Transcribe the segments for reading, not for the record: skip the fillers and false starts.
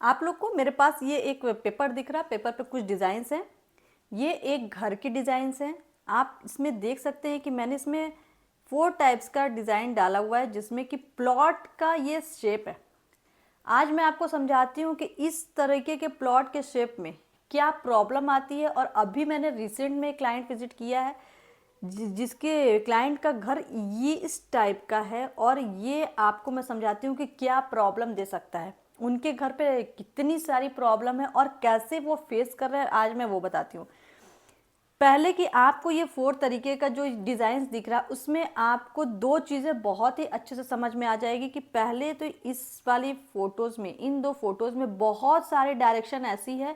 आप लोग को मेरे पास ये एक पेपर दिख रहा है, पेपर पे कुछ डिज़ाइंस हैं। ये एक घर की डिज़ाइंस हैं। आप इसमें देख सकते हैं कि मैंने इसमें 4 टाइप्स का डिज़ाइन डाला हुआ है, जिसमें कि प्लॉट का ये शेप है। आज मैं आपको समझाती हूँ कि इस तरीके के प्लॉट के शेप में क्या प्रॉब्लम आती है। और अभी मैंने रिसेंट में क्लाइंट विजिट किया है जिसके क्लाइंट का घर ये इस टाइप का है, और ये आपको मैं समझाती हूँ कि क्या प्रॉब्लम दे सकता है। उनके घर पे कितनी सारी प्रॉब्लम है और कैसे वो फेस कर रहे हैं, आज मैं वो बताती हूँ। पहले कि आपको ये 4 तरीके का जो डिज़ाइंस दिख रहा है, उसमें आपको 2 चीज़ें बहुत ही अच्छे से समझ में आ जाएगी। कि पहले तो इस वाली फ़ोटोज़ में, इन 2 फ़ोटोज़ में बहुत सारे डायरेक्शन ऐसी है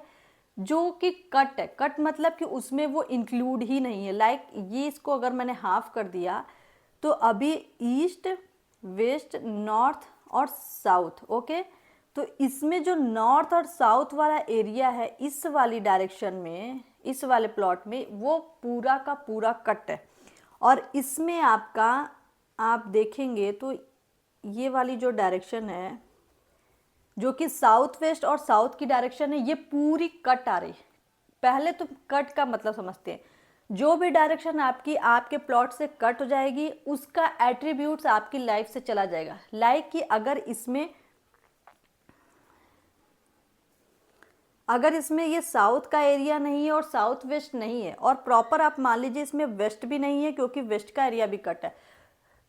जो कि कट है। कट मतलब कि उसमें वो इंक्लूड ही नहीं है। लाइक ये, इसको अगर मैंने हाफ कर दिया तो अभी ईस्ट, वेस्ट, नॉर्थ और साउथ, ओके। तो इसमें जो नॉर्थ और साउथ वाला एरिया है, इस वाली डायरेक्शन में, इस वाले प्लॉट में, वो पूरा का पूरा कट है। और इसमें आपका, आप देखेंगे तो ये वाली जो डायरेक्शन है, जो कि साउथ वेस्ट और साउथ की डायरेक्शन है, ये पूरी कट आ रही है। पहले तो कट का मतलब समझते हैं। जो भी डायरेक्शन आपकी आपके प्लॉट से कट हो जाएगी, उसका एट्रीब्यूट्स आपकी लाइफ से चला जाएगा। लाइक कि अगर इसमें ये साउथ का एरिया नहीं है और साउथ वेस्ट नहीं है, और प्रॉपर आप मान लीजिए इसमें वेस्ट भी नहीं है क्योंकि वेस्ट का एरिया भी कट है,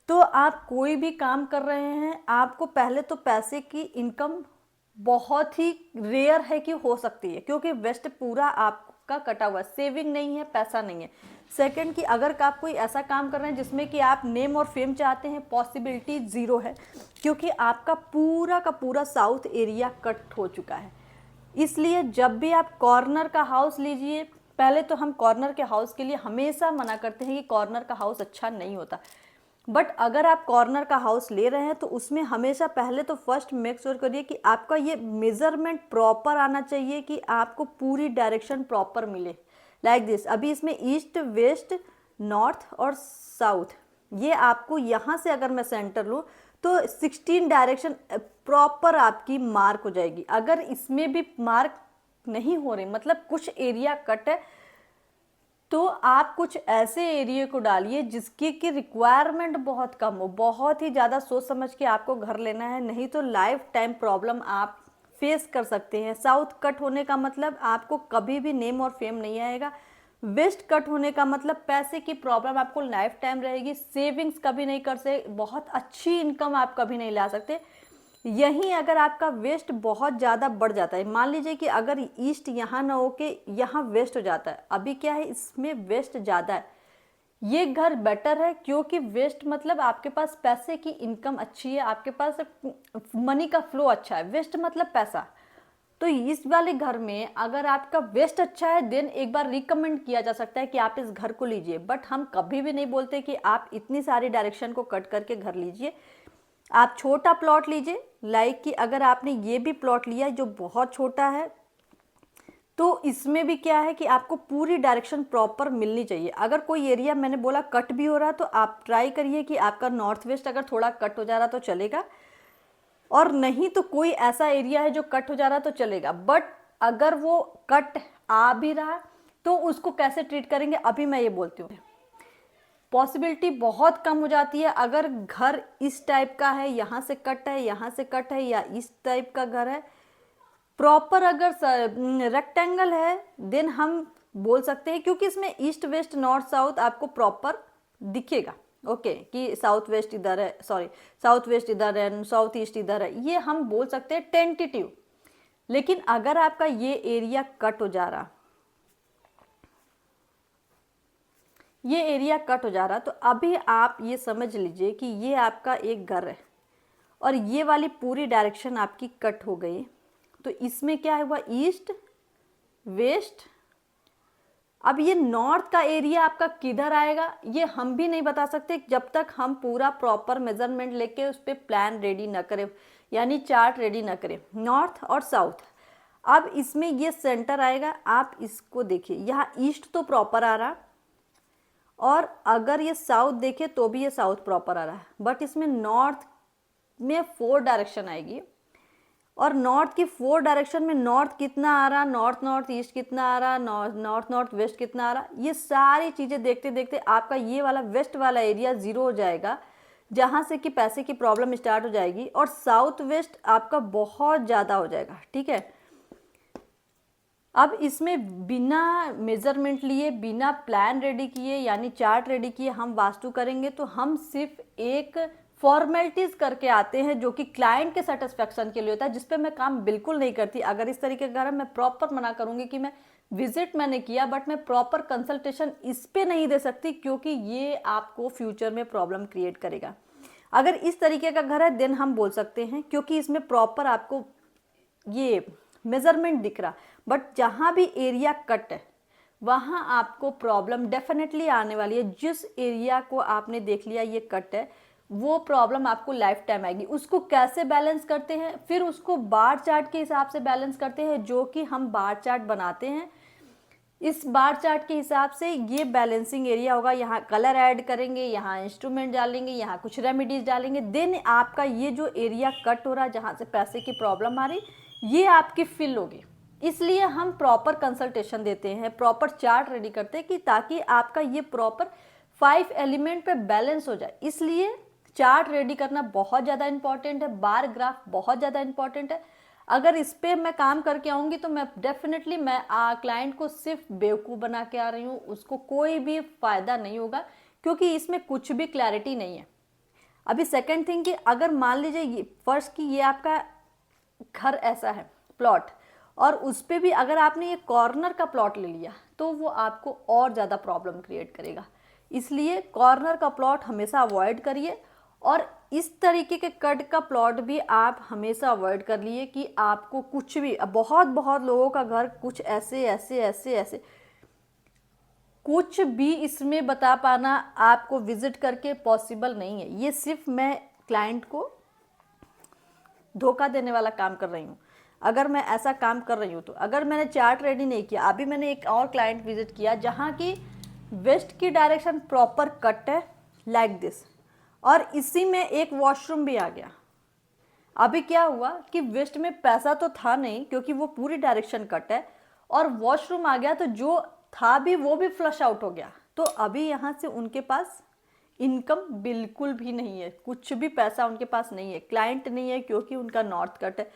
तो आप कोई भी काम कर रहे हैं, आपको पहले तो पैसे की इनकम बहुत ही रेयर है कि हो सकती है, क्योंकि वेस्ट पूरा आपका कटा हुआ है, सेविंग नहीं है, पैसा नहीं है। सेकंड कि अगर आप कोई ऐसा काम कर रहे हैं जिसमें कि आप नेम और फेम चाहते हैं, पॉसिबिलिटी ज़ीरो है, क्योंकि आपका पूरा का पूरा साउथ एरिया कट हो चुका है। इसलिए जब भी आप कॉर्नर का हाउस लीजिए, पहले तो हम कॉर्नर के हाउस के लिए हमेशा मना करते हैं कि कॉर्नर का हाउस अच्छा नहीं होता। बट अगर आप कॉर्नर का हाउस ले रहे हैं तो उसमें हमेशा पहले तो फर्स्ट मेक श्योर करिए कि आपका ये मेजरमेंट प्रॉपर आना चाहिए, कि आपको पूरी डायरेक्शन प्रॉपर मिले। लाइक दिस, अभी इसमें ईस्ट, वेस्ट, नॉर्थ और साउथ, ये आपको यहाँ से अगर मैं सेंटर लूँ तो 16 डायरेक्शन प्रॉपर आपकी मार्क हो जाएगी। अगर इसमें भी मार्क नहीं हो रही, मतलब कुछ एरिया कट है, तो आप कुछ ऐसे एरिया को डालिए जिसकी की रिक्वायरमेंट बहुत कम हो। बहुत ही ज़्यादा सोच समझ के आपको घर लेना है, नहीं तो लाइफ टाइम प्रॉब्लम आप फेस कर सकते हैं। साउथ कट होने का मतलब आपको कभी भी नेम और फेम नहीं आएगा। वेस्ट कट होने का मतलब पैसे की प्रॉब्लम आपको लाइफ टाइम रहेगी, सेविंग्स कभी नहीं कर सकते, बहुत अच्छी इनकम आप कभी नहीं ला सकते। यहीं अगर आपका वेस्ट बहुत ज़्यादा बढ़ जाता है, मान लीजिए कि अगर ईस्ट यहाँ ना हो के यहाँ वेस्ट हो जाता है, अभी क्या है इसमें वेस्ट ज़्यादा है, ये घर बेटर है, क्योंकि वेस्ट मतलब आपके पास पैसे की इनकम अच्छी है, आपके पास मनी का फ्लो अच्छा है। वेस्ट मतलब पैसा। तो इस वाले घर में अगर आपका वेस्ट अच्छा है, देन एक बार रिकमेंड किया जा सकता है कि आप इस घर को लीजिए। बट हम कभी भी नहीं बोलते कि आप इतनी सारी डायरेक्शन को कट करके घर लीजिए। आप छोटा प्लॉट लीजिए। लाइक कि अगर आपने ये भी प्लॉट लिया है जो बहुत छोटा है, तो इसमें भी क्या है कि आपको पूरी डायरेक्शन प्रॉपर मिलनी चाहिए। अगर कोई एरिया मैंने बोला कट भी हो रहा है, तो आप ट्राई करिए कि आपका नॉर्थ वेस्ट अगर थोड़ा कट हो जा रहा तो चलेगा, और नहीं तो कोई ऐसा एरिया है जो कट हो जा रहा तो चलेगा। बट अगर वो कट आ भी रहा तो उसको कैसे ट्रीट करेंगे, अभी मैं ये बोलती हूँ। पॉसिबिलिटी बहुत कम हो जाती है। अगर घर इस टाइप का है, यहाँ से कट है, यहाँ से कट है, या इस टाइप का घर है प्रॉपर, अगर रेक्टेंगल है, देन हम बोल सकते हैं, क्योंकि इसमें ईस्ट, वेस्ट, नॉर्थ, साउथ आपको प्रॉपर दिखेगा। ओके कि साउथ वेस्ट इधर है, सॉरी साउथ वेस्ट इधर है, साउथ ईस्ट इधर है, ये हम बोल सकते हैं टेंटेटिव। लेकिन अगर आपका ये एरिया कट हो जा रहा, ये एरिया कट हो जा रहा, तो अभी आप ये समझ लीजिए कि ये आपका एक घर है और ये वाली पूरी डायरेक्शन आपकी कट हो गई। तो इसमें क्या हुआ, ईस्ट, वेस्ट। अब ये नॉर्थ का एरिया आपका किधर आएगा ये हम भी नहीं बता सकते जब तक हम पूरा प्रॉपर मेजरमेंट लेके उस पर प्लान रेडी ना करें, यानी चार्ट रेडी ना करें। नॉर्थ और साउथ, अब इसमें ये सेंटर आएगा। आप इसको देखिए, यहाँ ईस्ट तो प्रॉपर आ रहा, और अगर ये साउथ देखे तो भी ये साउथ प्रॉपर आ रहा है, बट इसमें नॉर्थ में 4 डायरेक्शन आएगी, और नॉर्थ की 4 डायरेक्शन में नॉर्थ कितना आ रहा, नॉर्थ नॉर्थ ईस्ट कितना आ रहा, नॉर्थ नॉर्थ वेस्ट कितना आ रहा, ये सारी चीज़ें देखते देखते आपका ये वाला वेस्ट वाला एरिया ज़ीरो हो जाएगा, जहाँ से कि पैसे की प्रॉब्लम स्टार्ट हो जाएगी, और साउथ वेस्ट आपका बहुत ज़्यादा हो जाएगा। ठीक है, अब इसमें बिना मेजरमेंट लिए, बिना प्लान रेडी किए यानी चार्ट रेडी किए हम वास्तु करेंगे तो हम सिर्फ एक फॉर्मेलिटीज करके आते हैं जो कि क्लाइंट के सेटिस्फेक्शन के लिए होता है, जिसपे मैं काम बिल्कुल नहीं करती। अगर इस तरीके का मैं प्रॉपर मना करूंगी कि मैं विजिट मैंने किया बट मैं प्रॉपर कंसल्टेशन इस पे नहीं दे सकती, क्योंकि ये आपको फ्यूचर में प्रॉब्लम क्रिएट करेगा। अगर इस तरीके का घर है देन हम बोल सकते हैं, क्योंकि इसमें प्रॉपर आपको ये मेजरमेंट दिख रहा, बट जहाँ भी एरिया कट है वहाँ आपको प्रॉब्लम डेफिनेटली आने वाली है। जिस एरिया को आपने देख लिया ये कट है, वो प्रॉब्लम आपको लाइफ टाइम आएगी। उसको कैसे बैलेंस करते हैं, फिर उसको बार चार्ट के हिसाब से बैलेंस करते हैं, जो कि हम बार चार्ट बनाते हैं। इस बार चार्ट के हिसाब से ये बैलेंसिंग एरिया होगा, यहाँ कलर ऐड करेंगे, यहाँ इंस्ट्रूमेंट डालेंगे, यहाँ कुछ रेमेडीज डालेंगे, देन आपका ये जो एरिया कट हो रहा है जहाँ से पैसे की प्रॉब्लम आ रही, ये आपकी फिल होगी। इसलिए हम प्रॉपर कंसल्टेशन देते हैं, प्रॉपर चार्ट रेडी करते हैं कि ताकि आपका ये प्रॉपर 5 एलिमेंट पे बैलेंस हो जाए। इसलिए चार्ट रेडी करना बहुत ज़्यादा इंपॉर्टेंट है, बार ग्राफ बहुत ज़्यादा इंपॉर्टेंट है। अगर इस पर मैं काम करके आऊँगी तो मैं डेफिनेटली मैं क्लाइंट को सिर्फ बेवकूफ़ बना के आ रही हूँ, उसको कोई भी फ़ायदा नहीं होगा, क्योंकि इसमें कुछ भी क्लैरिटी नहीं है। अभी सेकंड थिंग कि अगर मान लीजिए ये फर्स्ट की ये आपका घर ऐसा है प्लॉट, और उस पर भी अगर आपने ये कॉर्नर का प्लॉट ले लिया तो वो आपको और ज़्यादा प्रॉब्लम क्रिएट करेगा। इसलिए कॉर्नर का प्लॉट हमेशा अवॉइड करिए, और इस तरीके के कट का प्लॉट भी आप हमेशा अवॉइड कर लिए कि आपको कुछ भी, बहुत बहुत लोगों का घर कुछ ऐसे ऐसे ऐसे ऐसे, कुछ भी इसमें बता पाना आपको विजिट करके पॉसिबल नहीं है। ये सिर्फ मैं क्लाइंट को धोखा देने वाला काम कर रही हूँ। अगर मैं ऐसा काम कर रही हूँ तो अगर मैंने चार्ट रेडी नहीं किया, अभी मैंने एक और क्लाइंट विजिट किया जहाँ की वेस्ट की डायरेक्शन प्रॉपर कट है लाइक दिस, और इसी में एक वॉशरूम भी आ गया। अभी क्या हुआ कि वेस्ट में पैसा तो था नहीं क्योंकि वो पूरी डायरेक्शन कट है, और वॉशरूम आ गया तो जो था भी वो भी फ्लश आउट हो गया। तो अभी यहाँ से उनके पास इनकम बिल्कुल भी नहीं है, कुछ भी पैसा उनके पास नहीं है, क्लाइंट नहीं है क्योंकि उनका नॉर्थ कट है,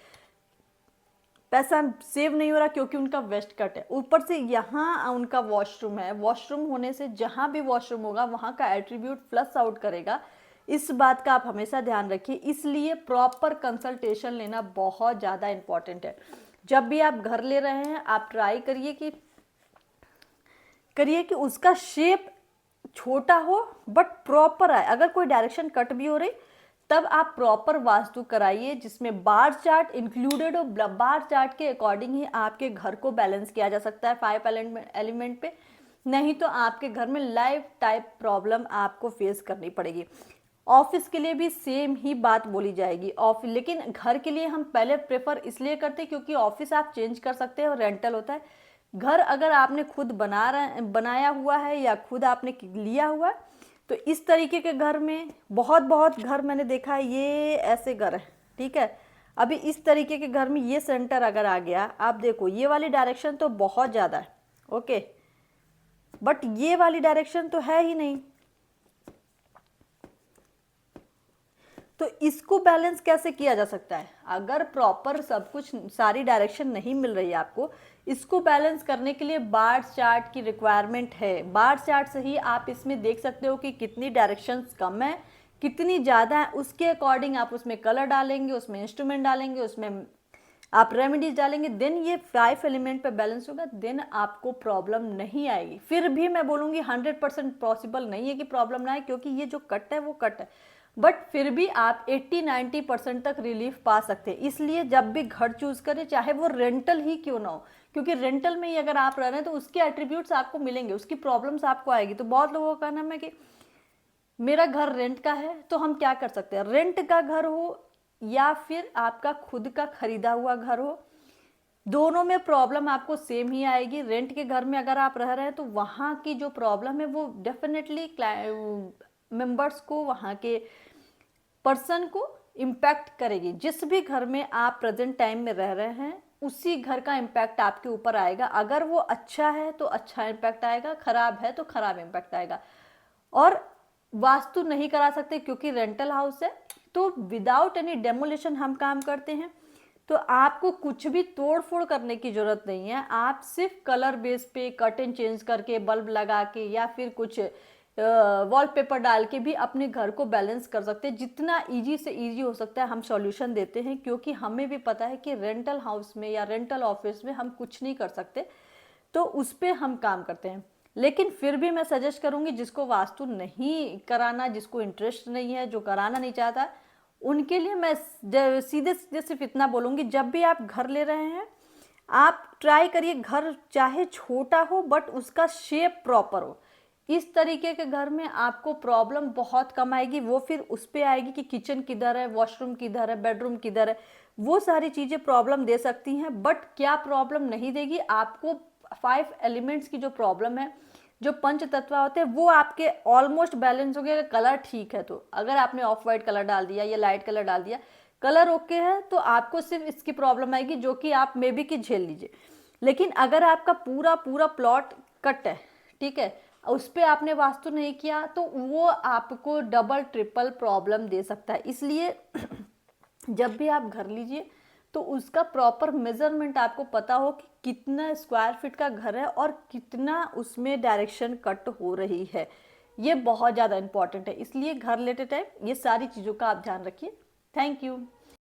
पैसा सेव नहीं हो रहा क्योंकि उनका वेस्ट कट है, ऊपर से यहाँ उनका वॉशरूम है। वॉशरूम होने से जहाँ भी वॉशरूम होगा वहाँ का एट्रीब्यूट फ्लश आउट करेगा। इस बात का आप हमेशा ध्यान रखिए। इसलिए प्रॉपर कंसल्टेशन लेना बहुत ज़्यादा इंपॉर्टेंट है। जब भी आप घर ले रहे हैं आप ट्राई करिए कि उसका शेप छोटा हो बट प्रॉपर आए। अगर कोई डायरेक्शन कट भी हो रही तब आप प्रॉपर वास्तु कराइए जिसमें बार चार्ट इंक्लूडेड हो। बार चार्ट के अकॉर्डिंग ही आपके घर को बैलेंस किया जा सकता है 5 एलिमेंट पे, नहीं तो आपके घर में लाइफ टाइप प्रॉब्लम आपको फेस करनी पड़ेगी। ऑफिस के लिए भी सेम ही बात बोली जाएगी, ऑफिस, लेकिन घर के लिए हम पहले प्रेफर इसलिए करते हैं क्योंकि ऑफिस आप चेंज कर सकते हैं और रेंटल होता है। घर अगर आपने खुद बनाया हुआ है या खुद आपने लिया हुआ है तो इस तरीके के घर में बहुत घर मैंने देखा है, ये ऐसे घर है, ठीक है। अभी इस तरीके के घर में ये सेंटर अगर आ गया, आप देखो ये वाली डायरेक्शन तो बहुत ज़्यादा है, ओके, बट ये वाली डायरेक्शन तो है ही नहीं। तो इसको बैलेंस कैसे किया जा सकता है? अगर प्रॉपर सब कुछ सारी डायरेक्शन नहीं मिल रही है आपको, इसको बैलेंस करने के लिए बार चार्ट की रिक्वायरमेंट है। बार चार्ट से ही आप इसमें देख सकते हो कि कितनी डायरेक्शंस कम है कितनी ज़्यादा है, उसके अकॉर्डिंग आप उसमें कलर डालेंगे, उसमें इंस्ट्रूमेंट डालेंगे, उसमें आप रेमेडीज डालेंगे, देन ये 5 एलिमेंट पे बैलेंस होगा, देन आपको प्रॉब्लम नहीं आएगी। फिर भी मैं बोलूँगी 100% पॉसिबल नहीं है कि प्रॉब्लम ना आए, क्योंकि ये जो कट है वो कट है, बट फिर भी आप 80-90% तक रिलीफ पा सकते हैं। इसलिए जब भी घर चूज करें, चाहे वो रेंटल ही क्यों ना हो, क्योंकि रेंटल में ही अगर आप रह रहे हैं तो उसके एट्रीब्यूट्स आपको मिलेंगे, उसकी प्रॉब्लम्स आपको आएगी। तो बहुत लोगों का कहना है कि मेरा घर रेंट का है, तो हम क्या कर सकते हैं, रेंट का घर हो या फिर आपका खुद का खरीदा हुआ घर हो, दोनों में प्रॉब्लम आपको सेम ही आएगी। रेंट के घर में अगर आप रह रहे हैं तो वहाँ की जो प्रॉब्लम है वो डेफिनेटली मेंबर्स को, वहाँ के पर्सन को इम्पैक्ट करेगी। जिस भी घर में आप प्रेजेंट टाइम में रह रहे हैं उसी घर का इम्पैक्ट आपके ऊपर आएगा। अगर वो अच्छा है तो अच्छा इम्पैक्ट आएगा, खराब है तो खराब इम्पैक्ट आएगा। और वास्तु नहीं करा सकते क्योंकि रेंटल हाउस है, तो विदाउट एनी डेमोलिशन हम काम करते हैं। तो आपको कुछ भी तोड़ फोड़ करने की जरूरत नहीं है, आप सिर्फ कलर बेस पे कर्टेन चेंज करके, बल्ब लगा के या फिर कुछ वॉलपेपर डाल के भी अपने घर को बैलेंस कर सकते हैं। जितना इजी से इजी हो सकता है हम सॉल्यूशन देते हैं, क्योंकि हमें भी पता है कि रेंटल हाउस में या रेंटल ऑफिस में हम कुछ नहीं कर सकते, तो उस पर हम काम करते हैं। लेकिन फिर भी मैं सजेस्ट करूंगी जिसको वास्तु नहीं कराना, जिसको इंटरेस्ट नहीं है, जो कराना नहीं चाहता, उनके लिए मैं सीधे सीधे सिर्फ इतना बोलूंगी, जब भी आप घर ले रहे हैं आप ट्राई करिए घर चाहे छोटा हो बट उसका शेप प्रॉपर हो। इस तरीके के घर में आपको प्रॉब्लम बहुत कम आएगी। वो फिर उस पर आएगी कि किचन किधर है, वॉशरूम किधर है, बेडरूम किधर है, वो सारी चीज़ें प्रॉब्लम दे सकती हैं। बट क्या प्रॉब्लम नहीं देगी आपको, 5 एलिमेंट्स की जो प्रॉब्लम है, जो पंच तत्व होते हैं, वो आपके ऑलमोस्ट बैलेंस हो गया। कलर ठीक है तो अगर आपने ऑफ वाइट कलर डाल दिया या लाइट कलर डाल दिया, कलर ओके है, तो आपको सिर्फ इसकी प्रॉब्लम आएगी जो कि आप मे बी कि झेल लीजिए। लेकिन अगर आपका पूरा पूरा प्लॉट कट है, ठीक है, उस पर आपने वास्तु नहीं किया, तो वो आपको डबल ट्रिपल प्रॉब्लम दे सकता है। इसलिए जब भी आप घर लीजिए तो उसका प्रॉपर मेजरमेंट आपको पता हो कि कितना स्क्वायर फीट का घर है और कितना उसमें डायरेक्शन कट हो रही है। ये बहुत ज़्यादा इंपॉर्टेंट है, इसलिए घर लेते टाइम ये सारी चीज़ों का आप ध्यान रखिए। Thank you.